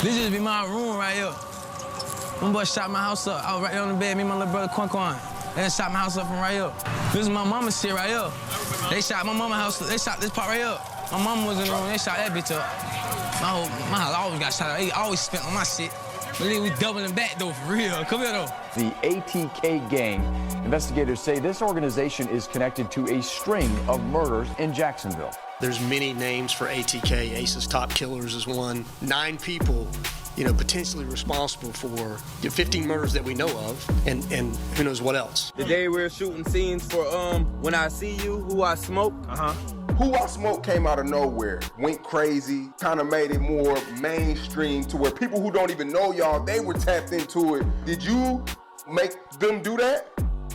This just be my room right here. One boy shot my house up. I was right there on the bed, me and my little brother Quan. They shot my house up from right here. This is my mama's shit right here. They shot my mama's house. They shot this part right here. My mama was in the room. They shot that bitch up. My house always got shot up. They always spent on my shit. But then we doubling back though, for real. Come here though. The ATK gang. Investigators say this organization is connected to a string of murders in Jacksonville. There's many names for ATK. Ace's Top Killers is one. 9 people, potentially responsible for 15 murders that we know of, and who knows what else. The day we're shooting scenes for When I See You, Who I Smoke. Who I Smoke came out of nowhere, went crazy, kind of made it more mainstream to where people who don't even know y'all, they were tapped into it. Did you make them do that?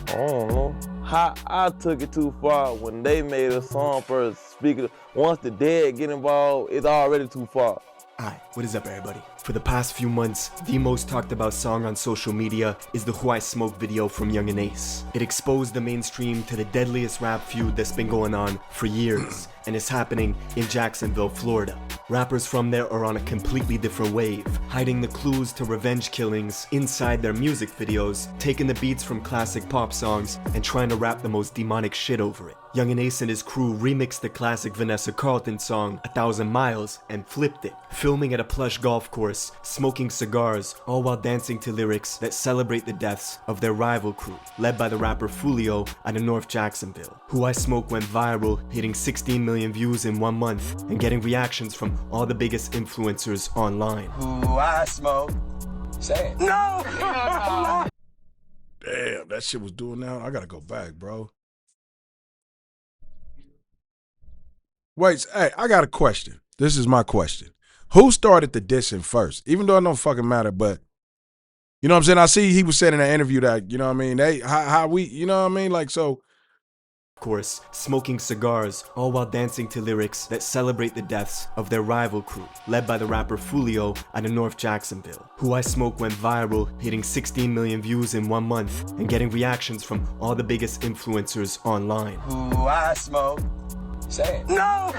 I don't know. How I took it too far when they made a song for a speaker. Once the dead get involved, it's already too far. Hi, what is up everybody? For the past few months, the most talked about song on social media is the Who I Smoke video from Young and Ace. It exposed the mainstream to the deadliest rap feud that's been going on for years, and it's happening in Jacksonville, Florida. Rappers from there are on a completely different wave, hiding the clues to revenge killings inside their music videos, taking the beats from classic pop songs, and trying to rap the most demonic shit over it. Young and Ace and his crew remixed the classic Vanessa Carlton song 1,000 Miles and flipped it, filming at a plush golf course, smoking cigars, all while dancing to lyrics that celebrate the deaths of their rival crew, led by the rapper Fulio out of North Jacksonville. Who I Smoke went viral, hitting 16 million views in 1 month and getting reactions from all the biggest influencers online. Who I Smoke. Say it. No! Damn, that shit was doing now. I gotta go back, bro. Wait, hey, I got a question. This is my question. Who started the dissing first? Even though it don't fucking matter, but you know what I'm saying? I see he was saying in that interview that, you know what I mean, how we, you know what I mean? Like, so. Of course, smoking cigars, all while dancing to lyrics that celebrate the deaths of their rival crew, led by the rapper Fulio out of North Jacksonville. Who I Smoke went viral, hitting 16 million views in 1 month and getting reactions from all the biggest influencers online. Who I Smoke. Say it. No!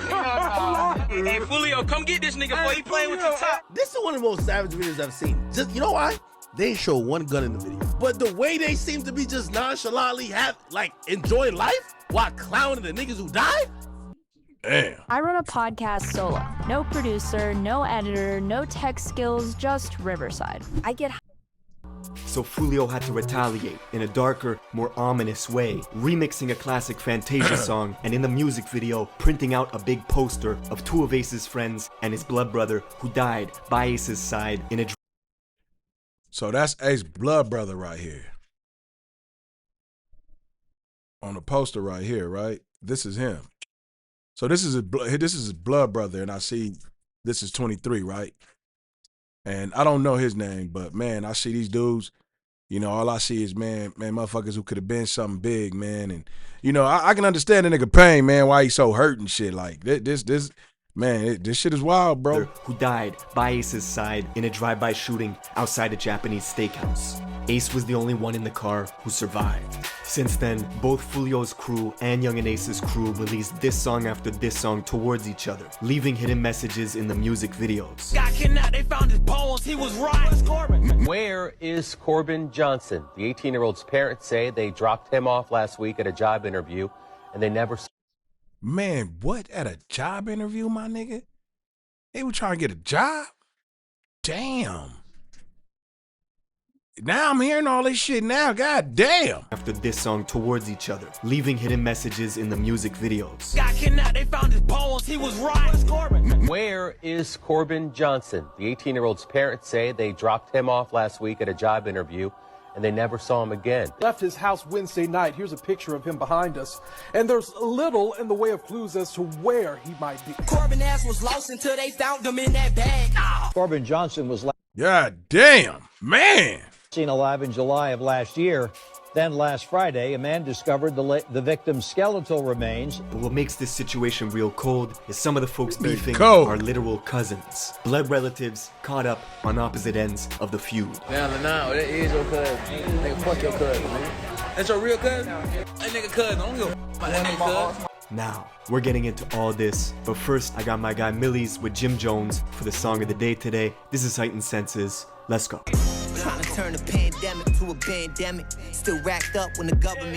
Hey, Fulio, come get this nigga before he playing with your top. This is one of the most savage videos I've seen. Just, you know why? They ain't show one gun in the video. But the way they seem to be just nonchalantly enjoying life while clowning the niggas who died? Damn. I run a podcast solo. No producer, no editor, no tech skills, just Riverside. I get So Fulio had to retaliate in a darker, more ominous way, remixing a classic Fantasia song and in the music video, printing out a big poster of 2 of Ace's friends and his blood brother who died by Ace's side in a... So that's Ace's blood brother right here. On the poster right here, right? This is him. So this is his blood brother, and I see this is 23, right? And I don't know his name, but man, I see these dudes, all I see is, man, motherfuckers who could have been something big, man. And, I can understand the nigga pain, man, why he's so hurt and shit. Like, this shit is wild, bro. Who died by Ace's side in a drive-by shooting outside a Japanese steakhouse. Ace was the only one in the car who survived. Since then, both Fulio's crew and Young and Ace's crew released this song after this song towards each other, leaving hidden messages in the music videos. Got kidnapped, they found his bones, he was right. Where's Corbin? Where is Corbin Johnson? The 18-year-old's parents say they dropped him off last week at a job interview, and they never... Man, what? At a job interview, my nigga? They were trying to get a job? Damn. Now I'm hearing all this shit now, god damn. After this song towards each other, leaving hidden messages in the music videos. Got kidnapped, they found his bones, he was right. Where's Corbin? Where is Corbin Johnson? The 18-year-old's parents say they dropped him off last week at a job interview, and they never saw him again. Left his house Wednesday night. Here's a picture of him behind us. And there's little in the way of clues as to where he might be. Corbin ass was lost until they found him in that bag. Oh. Corbin Johnson was god damn, man. Seen alive in July of last year. Then last Friday, a man discovered the victim's skeletal remains. But what makes this situation real cold is some of the folks beefing cold. Are literal cousins. Blood relatives caught up on opposite ends of the feud. Now, that is your cousin. Nigga, fuck your cousin, man. That's your real cousin? That nigga cousin. I don't give a fuck about that nigga cousin. Now, we're getting into all this, but first I got my guy Millies with Jim Jones for the song of the day today. This is Heightened Senses. Let's go. Trying to turn a pandemic to a pandemic. Still racked up when the government.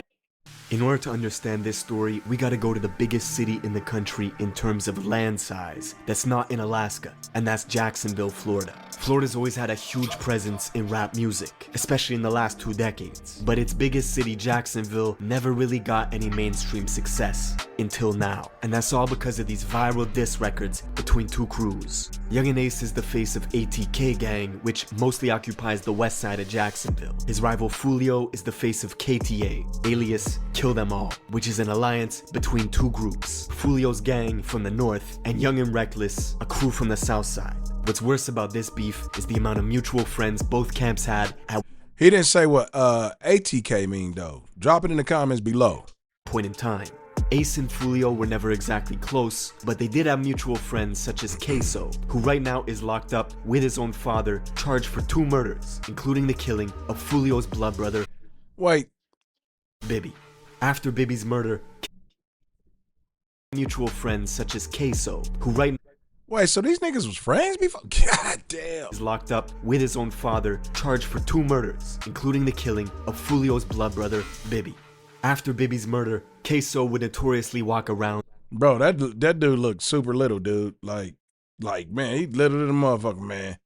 In order to understand this story, we gotta go to the biggest city in the country in terms of land size. That's not in Alaska, and that's Jacksonville, Florida. Florida's always had a huge presence in rap music, especially in the last 2 decades. But its biggest city, Jacksonville, never really got any mainstream success until now. And that's all because of these viral diss records between 2 crews. Young and Ace is the face of ATK Gang, which mostly occupies the west side of Jacksonville. His rival Fulio is the face of KTA, alias Kill Them All, which is an alliance between 2 groups. Fulio's gang from the north, and Young and Reckless, a crew from the south side. What's worse about this beef is the amount of mutual friends both camps had at He didn't say what ATK mean though. Drop it in the comments below. Point in time. Ace and Fulio were never exactly close, but they did have mutual friends such as Queso, who right now is locked up with his own father, charged for 2 murders, including the killing of Fulio's blood brother, Bibby. After Bibby's murder, mutual friends such as Queso, who right now Wait, so these niggas was friends before? God damn. Is locked up with his own father, charged for 2 murders, including the killing of Fulio's blood brother, Bibby. After Bibby's murder, Queso would notoriously walk around. Bro, that dude looked super little, dude. Like man, he little than a motherfucker, man.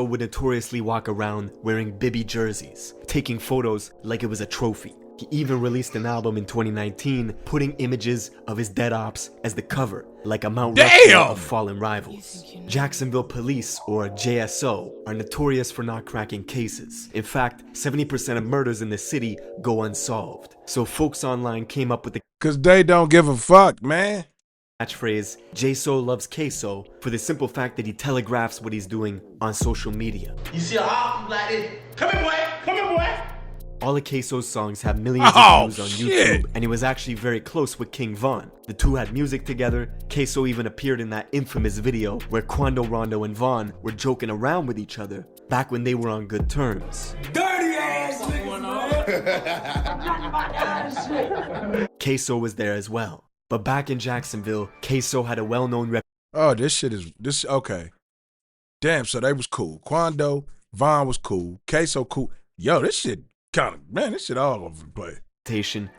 Would notoriously walk around wearing Bibby jerseys, taking photos like it was a trophy. He even released an album in 2019, putting images of his dead ops as the cover, like a Mount Rushmore of fallen rivals. Jacksonville police, or JSO, are notorious for not cracking cases. In fact, 70% of murders in the city go unsolved. So folks online came up with the "'Cause they don't give a fuck, man" catchphrase, JSO loves Queso, for the simple fact that he telegraphs what he's doing on social media. You see a hop like this? Come here, boy. Come here, boy. All of Queso's songs have millions of views on YouTube, and he was actually very close with King Von. The 2 had music together. Queso even appeared in that infamous video where Quando Rondo and Von were joking around with each other back when they were on good terms. Dirty ass niggas. Queso was there as well. But back in Jacksonville, Queso had a well-known rep. Oh, this okay. Damn, so they was cool. Quando, Von was cool. Queso cool. Yo, this shit this shit all over the place.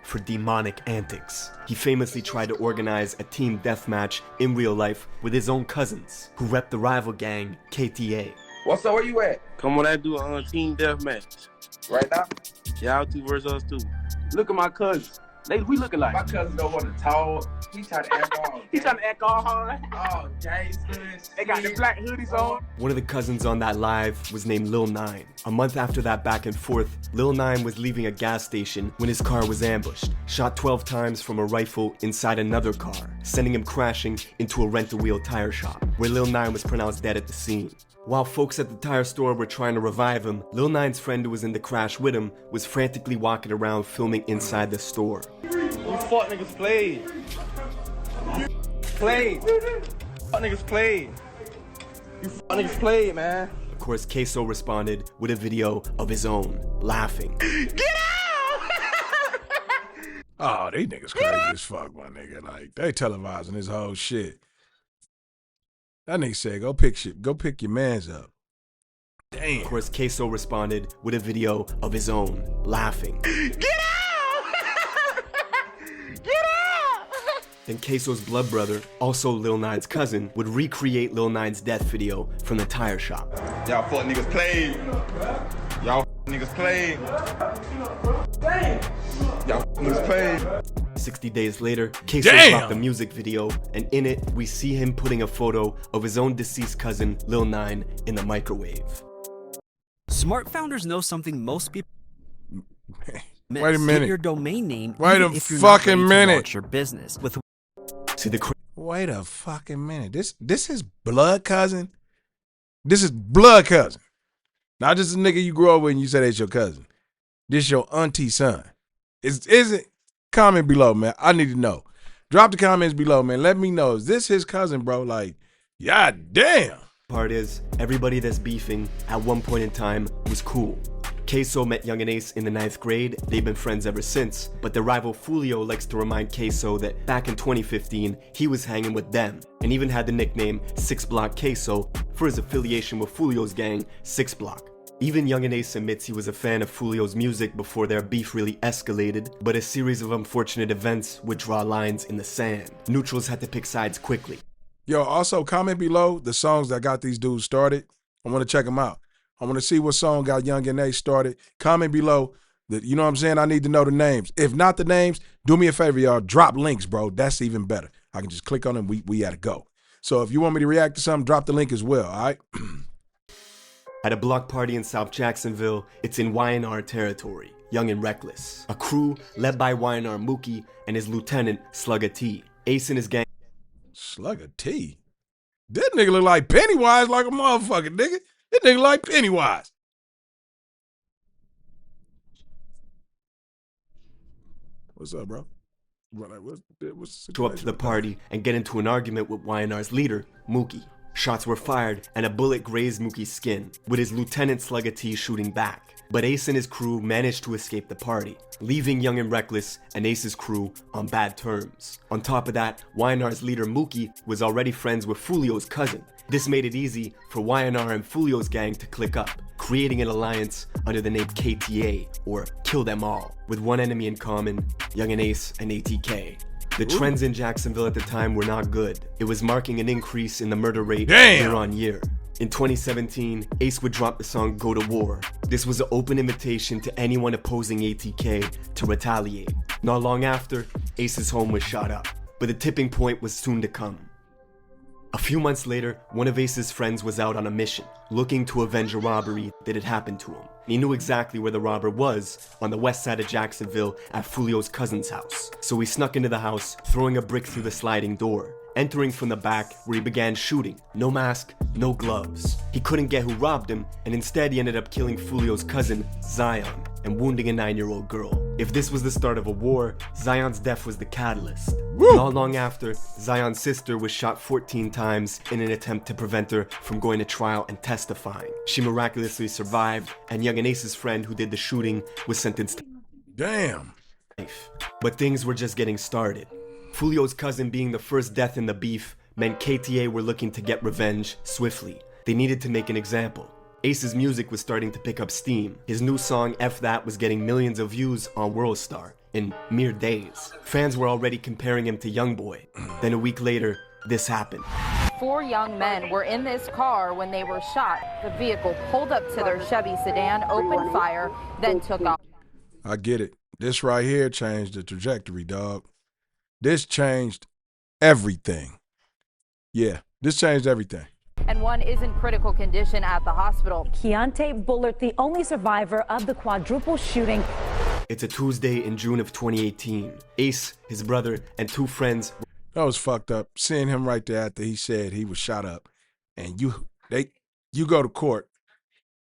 For demonic antics. He famously tried to organize a team deathmatch in real life with his own cousins, who rep the rival gang, KTA. What's up, where you at? Come on, I do a team deathmatch. Right now? Y'all 2 versus us 2. Look at my cousins. We looking like. My cousin don't want to talk. He trying to act all. He trying to act all hard. Oh, gangsters. They got the black hoodies on. One of the cousins on that live was named Lil 9. A month after that back and forth, Lil 9 was leaving a gas station when his car was ambushed, shot 12 times from a rifle inside another car, sending him crashing into a rent-a-wheel tire shop, where Lil 9 was pronounced dead at the scene. While folks at the tire store were trying to revive him, Lil 9's friend who was in the crash with him was frantically walking around filming inside the store. You fuck niggas played. Fuck niggas played. You fuck niggas played, man. Of course, Queso responded with a video of his own, laughing. Get out! Oh, these niggas crazy as fuck, my nigga. Like, they televising this whole shit. That nigga said, go pick your mans up. Damn. Of course, Queso responded with a video of his own, laughing. Get out! Get out! Then Queso's blood brother, also Lil 9's cousin, would recreate Lil 9's death video from the tire shop. Y'all fuck niggas played. Y'all niggas played. Y'all niggas played. 60 days later, Queso dropped a music video, and in it, we see him putting a photo of his own deceased cousin, Lil 9, in the microwave. Smart founders know something most people miss. Wait a minute. Get your domain name. Wait a fucking minute. Your business with. See the. Wait a fucking minute. This is blood cousin. This is blood cousin. Not just a nigga you grow up with and you say that's your cousin. This your auntie son. Is it? Comment below, man. I need to know. Drop the comments below, man. Let me know. Is this his cousin, bro? Like, god damn. Part is, everybody that's beefing at one point in time was cool. Queso met Young and Ace in the 9th grade. They've been friends ever since, but their rival Fulio likes to remind Queso that back in 2015, he was hanging with them, and even had the nickname 6 Block Queso for his affiliation with Fulio's gang, 6 Block. Even Young and Ace admits he was a fan of Fulio's music before their beef really escalated, but a series of unfortunate events would draw lines in the sand. Neutrals had to pick sides quickly. Yo, also comment below the songs that got these dudes started. I want to check them out. I want to see what song got Young and Ace started. Comment below. You know what I'm saying? I need to know the names. If not the names, do me a favor, y'all. Drop links, bro. That's even better. I can just click on them. We gotta go. So if you want me to react to something, drop the link as well, all right? At a block party in South Jacksonville, it's in Y&R territory, Young and Reckless. A crew led by Y&R Mookie and his lieutenant, Slugger T. Ace and his gang. Slugger T? That nigga look like Pennywise like a motherfucker, nigga. That nigga like Pennywise. What's up, bro? What's Show up to the party and get into an argument with Y&R's leader, Mookie. Shots were fired and a bullet grazed Mookie's skin, with his lieutenant Slugger T shooting back. But Ace and his crew managed to escape the party, leaving Young and Reckless and Ace's crew on bad terms. On top of that, Y&R's leader Mookie was already friends with Fulio's cousin. This made it easy for Y&R and Fulio's gang to click up, creating an alliance under the name KTA, or Kill Them All, with one enemy in common, Young and Ace and ATK. The trends in Jacksonville at the time were not good. It was marking an increase in the murder rate year on year. In 2017, Ace would drop the song Go to War. This was an open invitation to anyone opposing ATK to retaliate. Not long after, Ace's home was shot up, but the tipping point was soon to come. A few months later, one of Ace's friends was out on a mission, looking to avenge a robbery that had happened to him. He knew exactly where the robber was, on the west side of Jacksonville at Fulio's cousin's house. So he snuck into the house, throwing a brick through the sliding door, entering from the back where he began shooting. No mask, no gloves. He couldn't get who robbed him, and instead he ended up killing Fulio's cousin, Zion, and wounding a 9-year-old girl. If this was the start of a war, Zion's death was the catalyst. Not long after, Zion's sister was shot 14 times in an attempt to prevent her from going to trial and testifying. She miraculously survived, and Young and Ace's friend who did the shooting was sentenced to life. But things were just getting started. Fulio's cousin being the first death in the beef meant KTA were looking to get revenge swiftly. They needed to make an example. Ace's music was starting to pick up steam. His new song, F That, was getting millions of views on WorldStar in mere days. Fans were already comparing him to Youngboy. Then a week later, this happened. 4 young men were in this car when they were shot. The vehicle pulled up to their Chevy sedan, opened fire, then took off. I get it. This right here changed the trajectory, dog. This changed everything. Yeah, this changed everything. And one is in critical condition at the hospital. Keontae Bullard, the only survivor of the quadruple shooting. It's a Tuesday in June of 2018. Ace, his brother, and 2 friends. That was fucked up. Seeing him right there after he said he was shot up, and you go to court,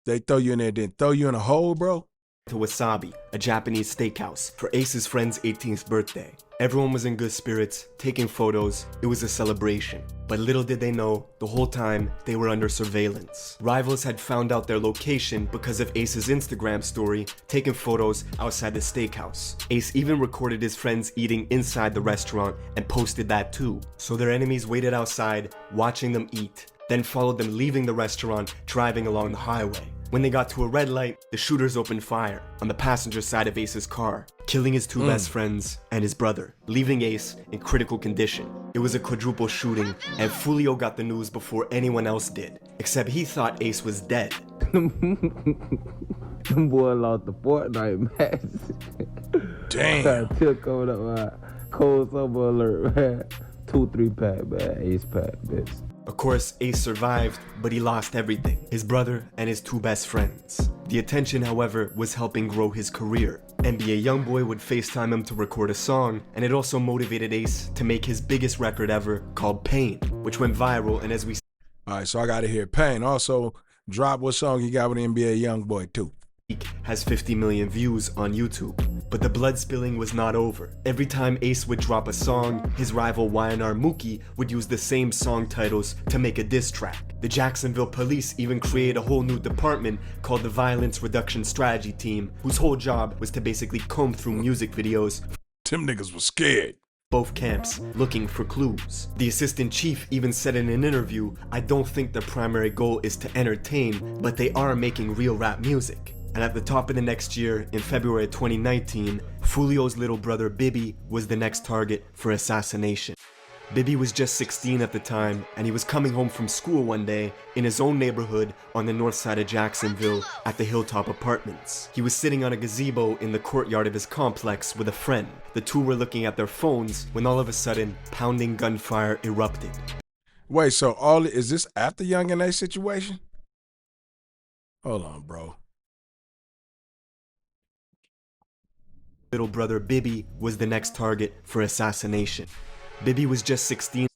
they throw you in there, then throw you in a hole, bro. To Wasabi, a Japanese steakhouse, for Ace's friend's 18th birthday. Everyone was in good spirits, taking photos. It was a celebration. But little did they know, the whole time, they were under surveillance. Rivals had found out their location because of Ace's Instagram story, taking photos outside the steakhouse. Ace even recorded his friends eating inside the restaurant and posted that too. So their enemies waited outside, watching them eat, then followed them leaving the restaurant, driving along the highway. When they got to a red light, the shooters opened fire on the passenger side of Ace's car, killing his 2 best friends and his brother, leaving Ace in critical condition. It was a quadruple shooting, and Fulio got the news before anyone else did, except he thought Ace was dead. Them boy lost the Fortnite match. Damn. Took over the cold summer alert, man. 2-3 pack, man. Ace pack, bitch. Of course, Ace survived, but he lost everything, his brother and his 2 best friends. The attention, however, was helping grow his career. NBA Youngboy would FaceTime him to record a song, and it also motivated Ace to make his biggest record ever, called Pain, which went viral, and as we... Alright, so I gotta hear Pain. Also, drop what song you got with NBA Youngboy too. Has 50 million views on YouTube. But the blood spilling was not over. Every time Ace would drop a song, his rival YNR Mookie would use the same song titles to make a diss track. The Jacksonville police even created a whole new department called the Violence Reduction Strategy Team, whose whole job was to basically comb through music videos. Them niggas was scared. Both camps looking for clues. The assistant chief even said in an interview, "I don't think their primary goal is to entertain, but they are making real rap music." And at the top of the next year, in February 2019, Fulio's little brother Bibby was the next target for assassination. Bibby was just 16 at the time, and he was coming home from school one day in his own neighborhood on the north side of Jacksonville at the Hilltop Apartments. He was sitting on a gazebo in the courtyard of his complex with a friend. The two were looking at their phones when all of a sudden, pounding gunfire erupted. Wait, so is this after Young and A situation? Hold on, bro. Little brother Bibby was the next target for assassination. Bibby was just 16.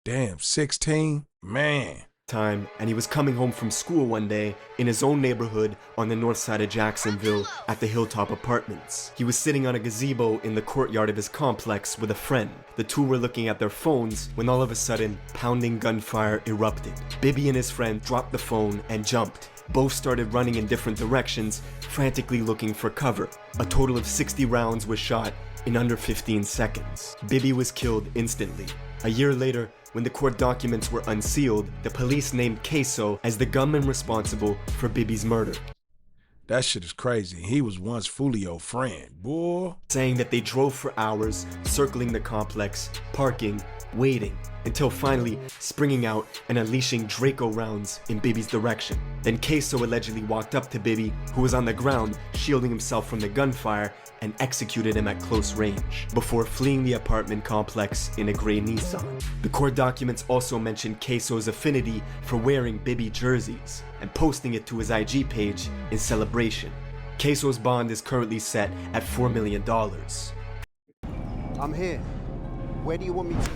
Damn, 16? Man. And he was coming home from school one day in his own neighborhood on the north side of Jacksonville at the Hilltop Apartments. He was sitting on a gazebo in the courtyard of his complex with a friend. The two were looking at their phones when all of a sudden, pounding gunfire erupted. Bibby and his friend dropped the phone and jumped. Both started running in different directions, frantically looking for cover. A total of 60 rounds was shot in under 15 seconds. Bibby was killed instantly. A year later, when the court documents were unsealed, the police named Queso as the gunman responsible for Bibby's murder. That shit is crazy. He was once Fulio's friend, boy. Saying that they drove for hours, circling the complex, parking, waiting, until finally springing out and unleashing Draco rounds in Bibby's direction. Then Queso allegedly walked up to Bibby, who was on the ground, shielding himself from the gunfire, and executed him at close range, before fleeing the apartment complex in a gray Nissan. The court documents also mentioned Queso's affinity for wearing Bibby jerseys, and posting it to his IG page in celebration. Queso's bond is currently set at $4 million. I'm here. Where do you want me to?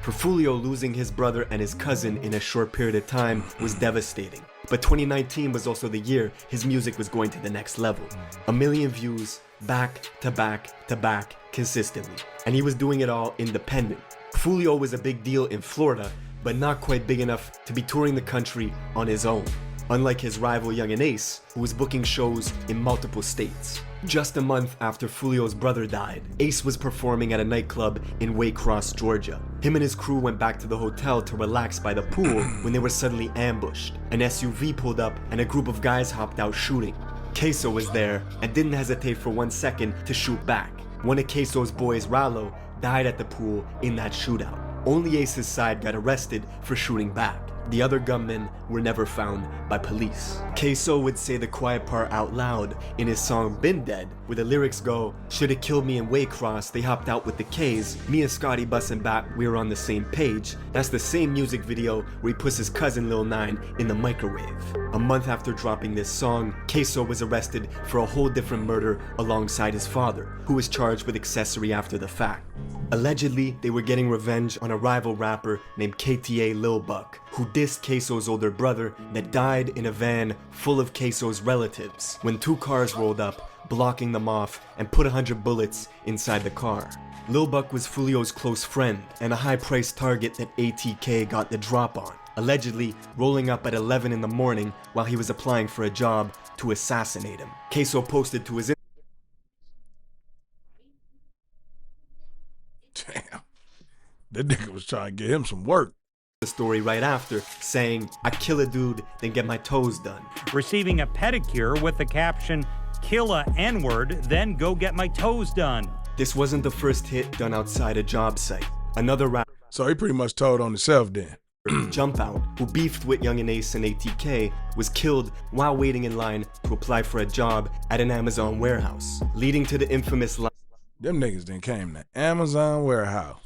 For Fulio, losing his brother and his cousin in a short period of time was devastating. But 2019 was also the year his music was going to the next level. 1 million views, back to back to back, consistently. And he was doing it all independent. Fulio was a big deal in Florida, but not quite big enough to be touring the country on his own. Unlike his rival Young and Ace, who was booking shows in multiple states. Just a month after Fulio's brother died, Ace was performing at a nightclub in Waycross, Georgia. Him and his crew went back to the hotel to relax by the pool when they were suddenly ambushed. An SUV pulled up and a group of guys hopped out shooting. Queso was there and didn't hesitate for 1 second to shoot back. One of Queso's boys, Rallo, died at the pool in that shootout. Only Ace's side got arrested for shooting back. The other gunmen were never found by police. Queso would say the quiet part out loud in his song Been Dead, where the lyrics go, "Shoulda killed me in Waycross, they hopped out with the K's, me and Scotty bustin' back, we were on the same page." That's the same music video where he puts his cousin Lil 9 in the microwave. A month after dropping this song, Queso was arrested for a whole different murder alongside his father, who was charged with accessory after the fact. Allegedly, they were getting revenge on a rival rapper named KTA Lil Buck, who dissed Queso's older brother that died in a van full of Queso's relatives when 2 cars rolled up, blocking them off and put 100 bullets inside the car. Lil Buck was Fulio's close friend and a high-priced target that ATK got the drop on, allegedly rolling up at 11 in the morning while he was applying for a job to assassinate him. Queso posted to his Damn. That nigga was trying to get him some work. The story right after, saying, "I kill a dude, then get my toes done." Receiving a pedicure with the caption, "Kill a N-word, then go get my toes done." This wasn't the first hit done outside a job site. Another rapper, so he pretty much told on himself then. Jump Out, who beefed with Young and Ace and ATK, was killed while waiting in line to apply for a job at an Amazon warehouse, leading to the infamous line. Them niggas then came to Amazon warehouse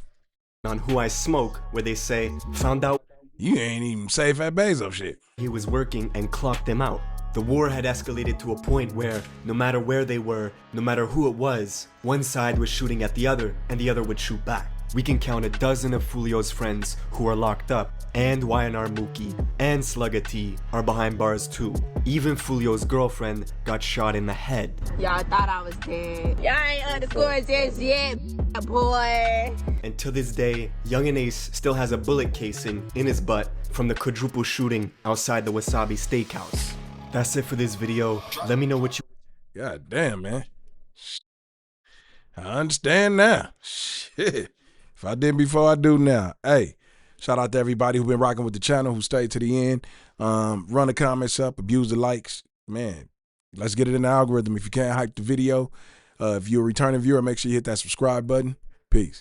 on Who I Smoke, where they say, "Found out you ain't even safe at Bezos shit." He was working and clocked him out. The war had escalated to a point where, no matter where they were, no matter who it was, one side was shooting at the other and the other would shoot back. we can count a dozen of Fulio's friends who are locked up, and YNR Mookie and Slugga T are behind bars too. Even Fulio's girlfriend got shot in the head. Y'all thought I was dead. Y'all ain't underscored this yet, boy. And to this day, Youngin Ace still has a bullet casing in his butt from the quadruple shooting outside the Wasabi Steakhouse. That's it for this video. Let me know what you... God damn, man. I understand now. Shit. If I didn't before, I do now. Hey, shout out to everybody who's been rocking with the channel, who stayed to the end. Run the comments up, abuse the likes. Man, let's get it in the algorithm. If you can't hype the video, if you're a returning viewer, make sure you hit that subscribe button. Peace.